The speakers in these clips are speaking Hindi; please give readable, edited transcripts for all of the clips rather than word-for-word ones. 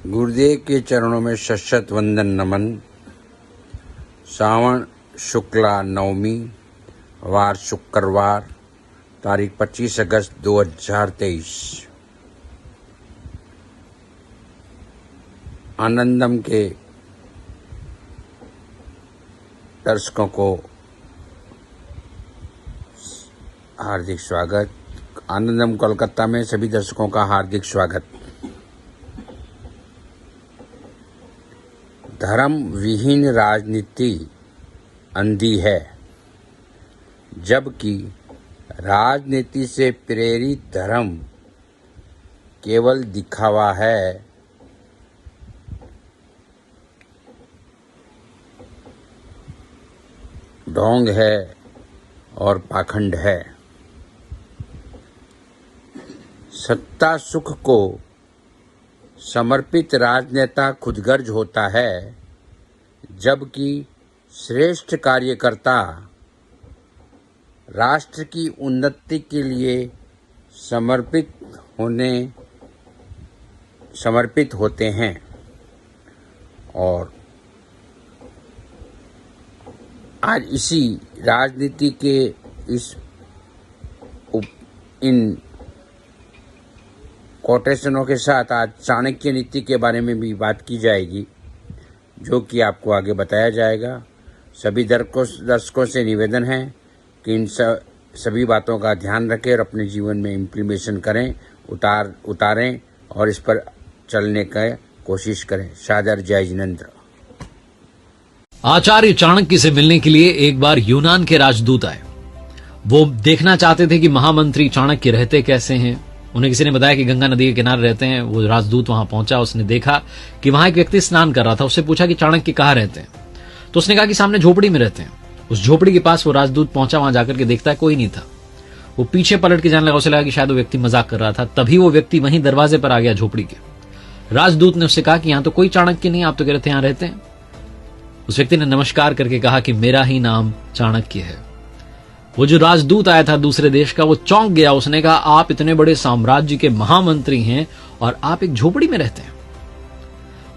गुरुदेव के चरणों में शत वंदन नमन। सावन शुक्ला नवमी, वार शुक्रवार, तारीख 25 अगस्त 2023। आनंदम के दर्शकों को हार्दिक स्वागत। आनंदम कोलकाता में सभी दर्शकों का हार्दिक स्वागत। धर्म विहीन राजनीति अंधी है, जबकि राजनीति से प्रेरित धर्म केवल दिखावा है। ढोंग है और पाखंड है। सत्ता सुख को समर्पित राजनेता खुदगर्ज होता है, जबकि श्रेष्ठ कार्यकर्ता राष्ट्र की उन्नति के लिए समर्पित होते हैं। और आज इसी राजनीति के इन कोटेशनों के साथ आज चाणक्य नीति के बारे में भी बात की जाएगी, जो कि आपको आगे बताया जाएगा। सभी दर्शकों से निवेदन है कि इन सभी बातों का ध्यान रखें और अपने जीवन में इम्प्लीमेशन करें, उतारें और इस पर चलने का कोशिश करें। सादर जय जिनेंद्र। आचार्य चाणक्य से मिलने के लिए एक बार यूनान के राजदूत आए। वो देखना चाहते थे कि महामंत्री चाणक्य रहते कैसे हैं। उन्हें किसी ने बताया कि गंगा नदी के किनारे रहते हैं। वो राजदूत वहां पहुंचा, उसने देखा कि वहां एक व्यक्ति स्नान कर रहा था। उससे पूछा कि चाणक्य कहाँ रहते हैं, तो उसने कहा कि सामने झोपड़ी में रहते हैं। उस झोपड़ी के पास वो राजदूत पहुंचा, वहां जाकर के देखता है कोई नहीं था। वो पीछे पलट के जाने लगा। उसे लगा कि शायद वो व्यक्ति मजाक कर रहा था। तभी वो व्यक्ति वहीं दरवाजे पर आ गया झोपड़ी के। राजदूत ने उससे कहा कि यहां तो कोई चाणक्य नहीं, आप तो कह रहे थे यहां रहते हैं। उस व्यक्ति ने नमस्कार करके कहा कि मेरा ही नाम चाणक्य है। वो जो राजदूत आया था दूसरे देश का, वो चौंक गया। उसने कहा आप इतने बड़े साम्राज्य के महामंत्री हैं और आप एक झोपड़ी में रहते हैं।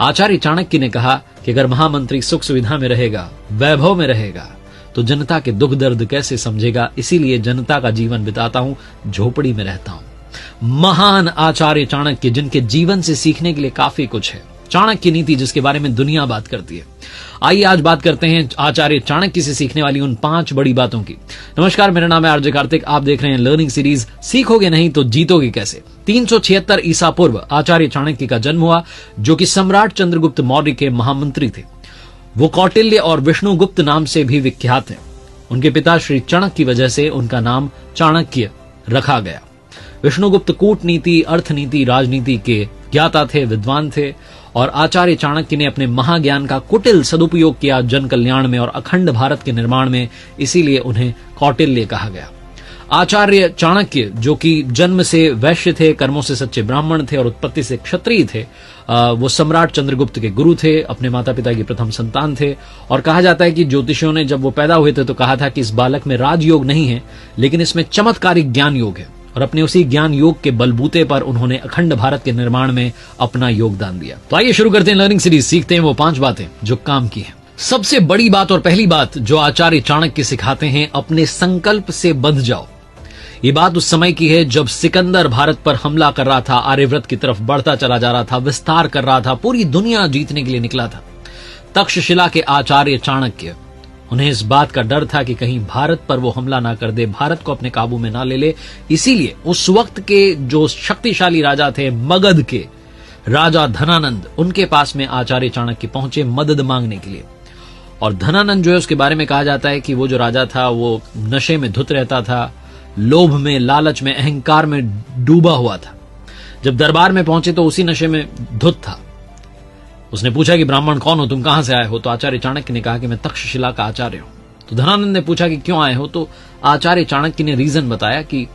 आचार्य चाणक्य ने कहा कि अगर महामंत्री सुख सुविधा में रहेगा, वैभव में रहेगा, तो जनता के दुख दर्द कैसे समझेगा। इसीलिए जनता का जीवन बिताता हूं, झोपड़ी में रहता हूं। महान आचार्य चाणक्य, जिनके जीवन से सीखने के लिए काफी कुछ है। चाणक्य नीति, जिसके बारे में दुनिया बात करती है। आइए आज बात करते हैं आचार्य चाणक्य से सीखने वाली उन 5 बड़ी बातों की। नमस्कार, मेरा नाम है आरजे कार्तिक। आप देख रहे हैं लर्निंग सीरीज सीखोगे नहीं तो जीतोगे कैसे। 376 ईसा पूर्व आचार्य चाणक्य का जन्म हुआ, जो कि सम्राट चंद्रगुप्त मौर्य के महामंत्री थे। वो कौटिल्य और विष्णुगुप्त नाम से भी विख्यात हैं। उनके पिता श्री चणक की वजह से उनका नाम चाणक्य रखा गया। विष्णुगुप्त कूटनीति, अर्थनीति, राजनीति के ज्ञाता थे, विद्वान थे। और आचार्य चाणक्य ने अपने महाज्ञान का कुटिल सदुपयोग किया जन कल्याण में और अखंड भारत के निर्माण में। इसीलिए उन्हें कौटिल्य कहा गया। आचार्य चाणक्य, जो कि जन्म से वैश्य थे, कर्मों से सच्चे ब्राह्मण थे और उत्पत्ति से क्षत्रिय थे, वो सम्राट चंद्रगुप्त के गुरु थे, अपने माता पिता की प्रथम संतान थे। और कहा जाता है कि ज्योतिषियों ने जब वो पैदा हुए थे तो कहा था कि इस बालक में राजयोग नहीं है, लेकिन इसमें चमत्कारिक ज्ञान योग है। और अपने उसी ज्ञान योग के बलबूते पर उन्होंने अखंड भारत के निर्माण में अपना योगदान दिया। तो आइए शुरू करते हैं लर्निंग सीरीज। सीखते हैं वो 5 बातें जो काम की हैं। सबसे बड़ी बात और पहली बात जो आचार्य चाणक्य सिखाते हैं, अपने संकल्प से बंध जाओ। ये बात उस समय की है जब सिकंदर भारत पर हमला कर रहा था, आर्यव्रत की तरफ बढ़ता चला जा रहा था, विस्तार कर रहा था, पूरी दुनिया जीतने के लिए निकला था। तक्षशिला के आचार्य चाणक्य, उन्हें इस बात का डर था कि कहीं भारत पर वो हमला ना कर दे, भारत को अपने काबू में ना ले ले। इसीलिए उस वक्त के जो शक्तिशाली राजा थे, मगध के राजा धनानंद, उनके पास में आचार्य चाणक्य पहुंचे मदद मांगने के लिए। और धनानंद जो है, उसके बारे में कहा जाता है कि वो जो राजा था वो नशे में धुत रहता था, लोभ में, लालच में, अहंकार में डूबा हुआ था। जब दरबार में पहुंचे तो उसी नशे में धुत था। उसने पूछा कि ब्राह्मण कौन हो, तुम कहां से आए हो। तो आचार्य चाणक्य ने कहा कि मैं तक्षशिला का आचार्य हूं। तो धनानंद ने पूछा कि क्यों आए हो। तो आचार्य चाणक्य ने रीजन बताया कि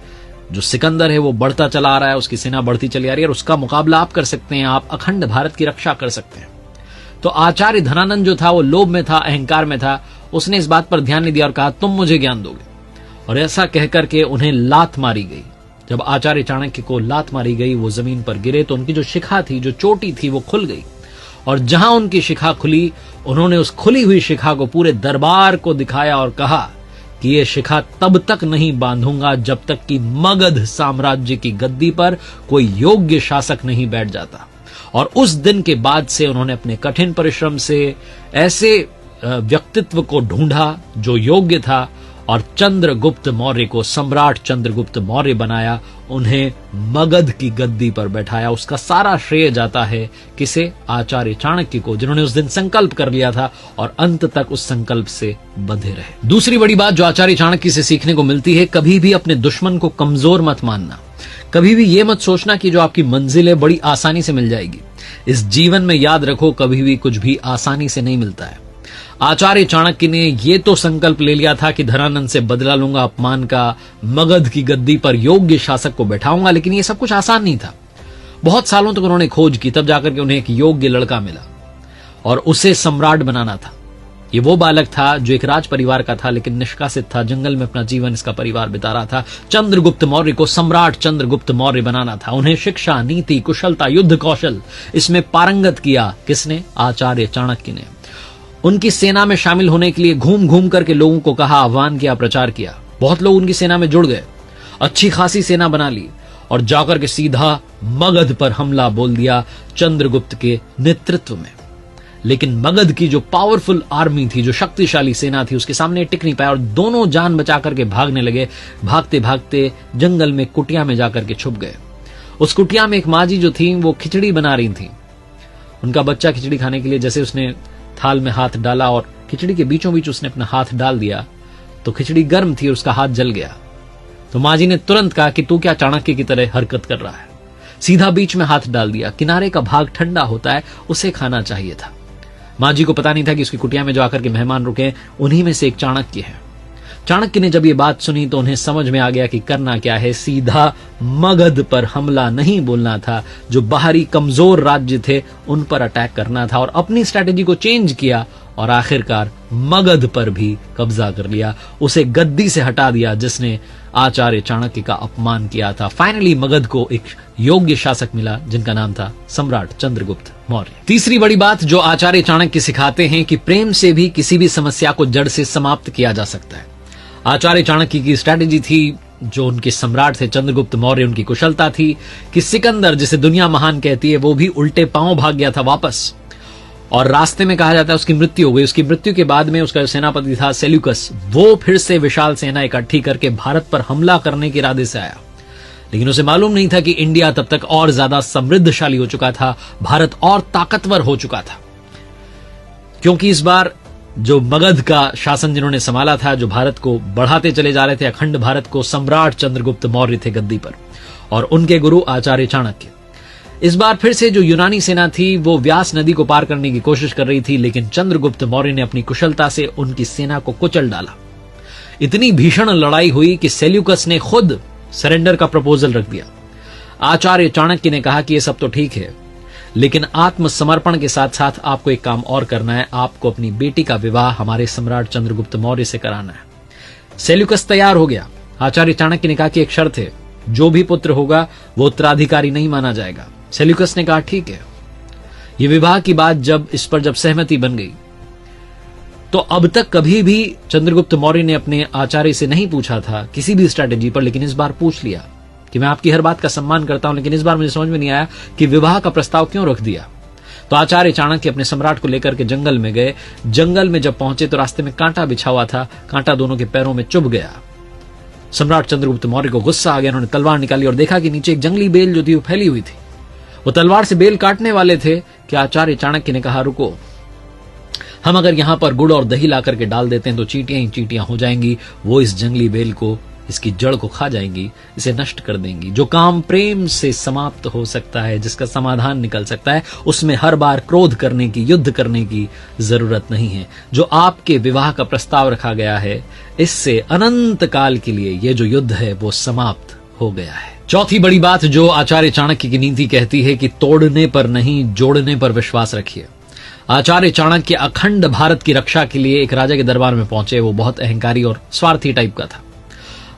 जो सिकंदर है वो बढ़ता चला आ रहा है, उसकी सेना बढ़ती चली आ रही है और उसका मुकाबला आप कर सकते हैं, आप अखंड भारत की रक्षा कर सकते हैं। तो आचार्य धनानंद जो था वो लोभ में था, अहंकार में था। उसने इस बात पर ध्यान नहीं दिया और कहा तुम मुझे ज्ञान दोगे। और ऐसा कहकर के उन्हें लात मारी गई। जब आचार्य चाणक्य को लात मारी गई, वो जमीन पर गिरे तो उनकी जो शिखा थी, जो चोटी थी, वो खुल गई। और जहां उनकी शिखा खुली, उन्होंने उस खुली हुई शिखा को पूरे दरबार को दिखाया और कहा कि ये शिखा तब तक नहीं बांधूंगा जब तक कि मगध साम्राज्य की गद्दी पर कोई योग्य शासक नहीं बैठ जाता। और उस दिन के बाद से उन्होंने अपने कठिन परिश्रम से ऐसे व्यक्तित्व को ढूंढा जो योग्य था और चंद्रगुप्त मौर्य को, सम्राट चंद्रगुप्त मौर्य बनाया, उन्हें मगध की गद्दी पर बैठाया। उसका सारा श्रेय जाता है किसे? आचार्य चाणक्य को, जिन्होंने उस दिन संकल्प कर लिया था और अंत तक उस संकल्प से बंधे रहे। दूसरी बड़ी बात जो आचार्य चाणक्य से सीखने को मिलती है, कभी भी अपने दुश्मन को कमजोर मत मानना। कभी भी ये मत सोचना कि जो आपकी मंजिल है बड़ी आसानी से मिल जाएगी। इस जीवन में याद रखो, कभी भी कुछ भी आसानी से नहीं मिलता है। आचार्य चाणक्य ने ये तो संकल्प ले लिया था कि धनानंद से बदला लूंगा अपमान का, मगध की गद्दी पर योग्य शासक को बैठाऊंगा, लेकिन ये सब कुछ आसान नहीं था। बहुत सालों तक उन्होंने खोज की, तब जाकर के उन्हें एक योग्य लड़का मिला और उसे सम्राट बनाना था। ये वो बालक था जो एक राज परिवार का था, लेकिन निष्कासित था, जंगल में अपना जीवन इसका परिवार बिता रहा था। चंद्रगुप्त मौर्य को सम्राट चंद्रगुप्त मौर्य बनाना था। उन्हें शिक्षा, नीति, कुशलता, युद्ध कौशल, इसमें पारंगत किया किसने? आचार्य चाणक्य ने। उनकी सेना में शामिल होने के लिए घूम घूम करके लोगों को कहा, आह्वान किया, प्रचार किया। बहुत लोग उनकी सेना में जुड़ गए, अच्छी खासी सेना बना ली और जाकर के सीधा मगध पर हमला बोल दिया चंद्रगुप्त के नेतृत्व में। लेकिन मगध की जो पावरफुल आर्मी थी, जो शक्तिशाली सेना थी, उसके सामने टिक नहीं पाया और दोनों जान बचा करके भागने लगे। भागते भागते जंगल में कुटिया में जाकर के छुप गए। उस कुटिया में एक माँ जी जो थी, वो खिचड़ी बना रही थी। उनका बच्चा खिचड़ी खाने के लिए जैसे उसने थाल में हाथ डाला और खिचड़ी के बीचों बीच उसने अपना हाथ डाल दिया तो खिचड़ी गर्म थी और उसका हाथ जल गया। तो माँ जी ने तुरंत कहा कि तू क्या चाणक्य की तरह हरकत कर रहा है? सीधा बीच में हाथ डाल दिया। किनारे का भाग ठंडा होता है, उसे खाना चाहिए था। माँ जी को पता नहीं था कि उसकी कुटिया में जो आकर के मेहमान रुके, उन्हीं में से एक चाणक्य है। चाणक्य ने जब ये बात सुनी तो उन्हें समझ में आ गया कि करना क्या है। सीधा मगध पर हमला नहीं बोलना था, जो बाहरी कमजोर राज्य थे उन पर अटैक करना था। और अपनी स्ट्रैटेजी को चेंज किया और आखिरकार मगध पर भी कब्जा कर लिया, उसे गद्दी से हटा दिया जिसने आचार्य चाणक्य का अपमान किया था। फाइनली मगध को एक योग्य शासक मिला जिनका नाम था सम्राट चंद्रगुप्त मौर्य। तीसरी बड़ी बात जो आचार्य चाणक्य सिखाते हैं कि प्रेम से भी किसी भी समस्या को जड़ से समाप्त किया जा सकता है। आचार्य चाणक्य की स्ट्रैटेजी थी, जो उनके सम्राट थे चंद्रगुप्त मौर्य, उनकी कुशलता थी कि सिकंदर, जिसे दुनिया महान कहती है, वो भी उल्टे पांव भाग गया था वापस और रास्ते में कहा जाता है उसकी मृत्यु हो गई। उसकी मृत्यु के बाद में उसका सेनापति था सेल्यूकस, वो फिर से विशाल सेना इकट्ठी करके भारत पर हमला करने के इरादे से आया। लेकिन उसे मालूम नहीं था कि इंडिया तब तक और ज्यादा समृद्धशाली हो चुका था, भारत और ताकतवर हो चुका था, क्योंकि इस बार जो मगध का शासन जिन्होंने संभाला था, जो भारत को बढ़ाते चले जा रहे थे, अखंड भारत को, सम्राट चंद्रगुप्त मौर्य थे गद्दी पर और उनके गुरु आचार्य चाणक्य। इस बार फिर से जो यूनानी सेना थी वो व्यास नदी को पार करने की कोशिश कर रही थी, लेकिन चंद्रगुप्त मौर्य ने अपनी कुशलता से उनकी सेना को कुचल डाला। इतनी भीषण लड़ाई हुई कि सेल्यूकस ने खुद सरेंडर का प्रपोजल रख दिया। आचार्य चाणक्य ने कहा कि यह सब तो ठीक है, लेकिन आत्मसमर्पण के साथ साथ आपको एक काम और करना है, आपको अपनी बेटी का विवाह हमारे सम्राट चंद्रगुप्त मौर्य से कराना है। सेल्यूकस तैयार हो गया। आचार्य चाणक्य ने कहा कि एक शर्त है, जो भी पुत्र होगा वो उत्तराधिकारी नहीं माना जाएगा। सेल्यूकस ने कहा ठीक है। ये विवाह की बात जब सहमति बन गई तो अब तक कभी भी चंद्रगुप्त मौर्य ने अपने आचार्य से नहीं पूछा था किसी भी स्ट्रैटेजी पर, लेकिन इस बार पूछ लिया कि मैं आपकी हर बात का सम्मान करता हूं, लेकिन इस बार मुझे समझ में नहीं आया कि विवाह का प्रस्ताव क्यों रख दिया। तो आचार्य चाणक्य अपने सम्राट को लेकर के जंगल में गए। जंगल में जब पहुंचे तो रास्ते में कांटा बिछा हुआ था, कांटा दोनों के पैरों में चुभ गया। सम्राट चंद्रगुप्त मौर्य को गुस्सा आ गया। उन्होंने तलवार निकाली और देखा कि नीचे एक जंगली बेल जो थी वो फैली हुई थी। वो तलवार से बेल काटने वाले थे कि आचार्य चाणक्य ने कहा, रुको, हम अगर यहां पर गुड़ और दही ला करके डाल देते हैं तो चींटियां ही चींटियां हो जाएंगी, वो इस जंगली बेल को, इसकी जड़ को खा जाएंगी, इसे नष्ट कर देंगी। जो काम प्रेम से समाप्त हो सकता है, जिसका समाधान निकल सकता है, उसमें हर बार क्रोध करने की, युद्ध करने की जरूरत नहीं है। जो आपके विवाह का प्रस्ताव रखा गया है, इससे अनंत काल के लिए ये जो युद्ध है वो समाप्त हो गया है। चौथी बड़ी बात जो आचार्य चाणक्य की नीति कहती है कि तोड़ने पर नहीं, जोड़ने पर विश्वास रखिए। आचार्य चाणक्य अखंड भारत की रक्षा के लिए एक राजा के दरबार में पहुंचे। वो बहुत अहंकारी और स्वार्थी टाइप का था।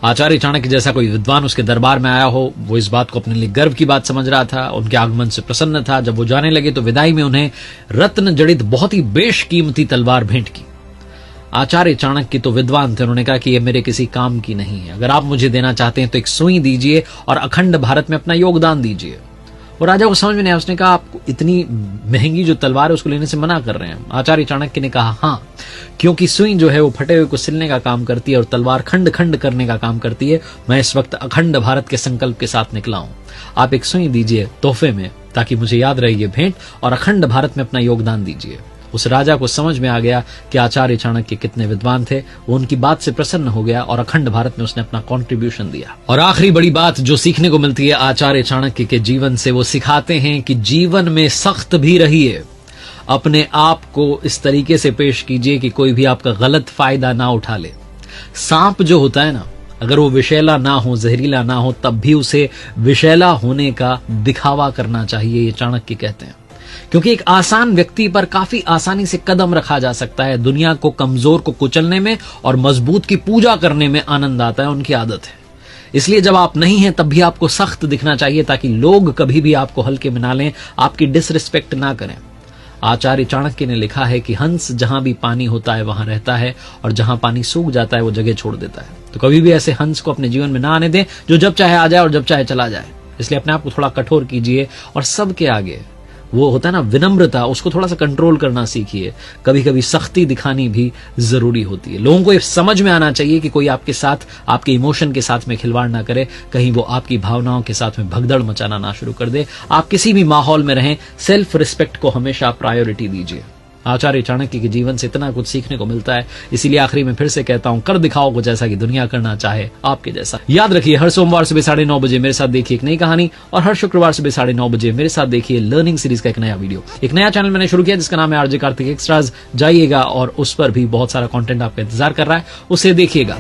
आचार्य चाणक्य जैसा कोई विद्वान उसके दरबार में आया हो, वो इस बात को अपने लिए गर्व की बात समझ रहा था, उनके आगमन से प्रसन्न था। जब वो जाने लगे तो विदाई में उन्हें रत्न जड़ित बहुत ही बेशकीमती तलवार भेंट की। आचार्य चाणक्य तो विद्वान थे, उन्होंने कहा कि ये मेरे किसी काम की नहीं है, अगर आप मुझे देना चाहते हैं तो एक सुई दीजिए और अखंड भारत में अपना योगदान दीजिए। और राजा को समझ में नहीं आया, उसने कहा आप इतनी महंगी जो तलवार है उसको लेने से मना कर रहे हैं। आचार्य चाणक्य ने कहा हाँ, क्योंकि सुई जो है वो फटे हुए को सिलने का काम करती है और तलवार खंड खंड करने का काम करती है। मैं इस वक्त अखंड भारत के संकल्प के साथ निकला हूं, आप एक सुई दीजिए तोहफे में, ताकि मुझे याद रहे ये भेंट, और अखंड भारत में अपना योगदान दीजिए। उस राजा को समझ में आ गया कि आचार्य चाणक्य कितने विद्वान थे। वो उनकी बात से प्रसन्न हो गया और अखंड भारत में उसने अपना कंट्रीब्यूशन दिया। और आखिरी बड़ी बात जो सीखने को मिलती है आचार्य चाणक्य के जीवन से, वो सिखाते हैं कि जीवन में सख्त भी रहिए, अपने आप को इस तरीके से पेश कीजिए कि कोई भी आपका गलत फायदा ना उठा ले। सांप जो होता है ना, अगर वो विषैला ना हो, जहरीला ना हो, तब भी उसे विषैला होने का दिखावा करना चाहिए, ये चाणक्य कहते हैं। क्योंकि एक आसान व्यक्ति पर काफी आसानी से कदम रखा जा सकता है। दुनिया को कमजोर को कुचलने में और मजबूत की पूजा करने में आनंद आता है, उनकी आदत है। इसलिए जब आप नहीं हैं तब भी आपको सख्त दिखना चाहिए, ताकि लोग कभी भी आपको हल्के में ना लें, आपकी डिसरिस्पेक्ट ना करें। आचार्य चाणक्य ने लिखा है कि हंस जहां भी पानी होता है वहां रहता है, और जहां पानी सूख जाता है वो जगह छोड़ देता है। तो कभी भी ऐसे हंस को अपने जीवन में ना आने दें जो जब चाहे आ जाए और जब चाहे चला जाए। इसलिए अपने आप को थोड़ा कठोर कीजिए और सबके आगे वो होता है ना विनम्रता, उसको थोड़ा सा कंट्रोल करना सीखिए। कभी कभी सख्ती दिखानी भी जरूरी होती है। लोगों को ये समझ में आना चाहिए कि कोई आपके साथ, आपके इमोशन के साथ में खिलवाड़ ना करे, कहीं वो आपकी भावनाओं के साथ में भगदड़ मचाना ना शुरू कर दे। आप किसी भी माहौल में रहें, सेल्फ रिस्पेक्ट को हमेशा प्रायोरिटी दीजिए। आचार्य चाणक्य के जीवन से इतना कुछ सीखने को मिलता है। इसीलिए आखिरी में फिर से कहता हूं, कर दिखाओ कुछ ऐसा कि दुनिया करना चाहे आपके जैसा। याद रखिए, हर सोमवार सुबह 9:30 बजे मेरे साथ देखिए एक नई कहानी, और हर शुक्रवार सुबह 9:30 बजे मेरे साथ देखिए लर्निंग सीरीज का एक नया वीडियो। एक नया चैनल मैंने शुरू किया जिसका नाम है आरजे कार्तिक एक्स्ट्राज। जाइएगा और उस पर भी बहुत सारा कंटेंट आपका इंतजार कर रहा है, उसे देखिएगा।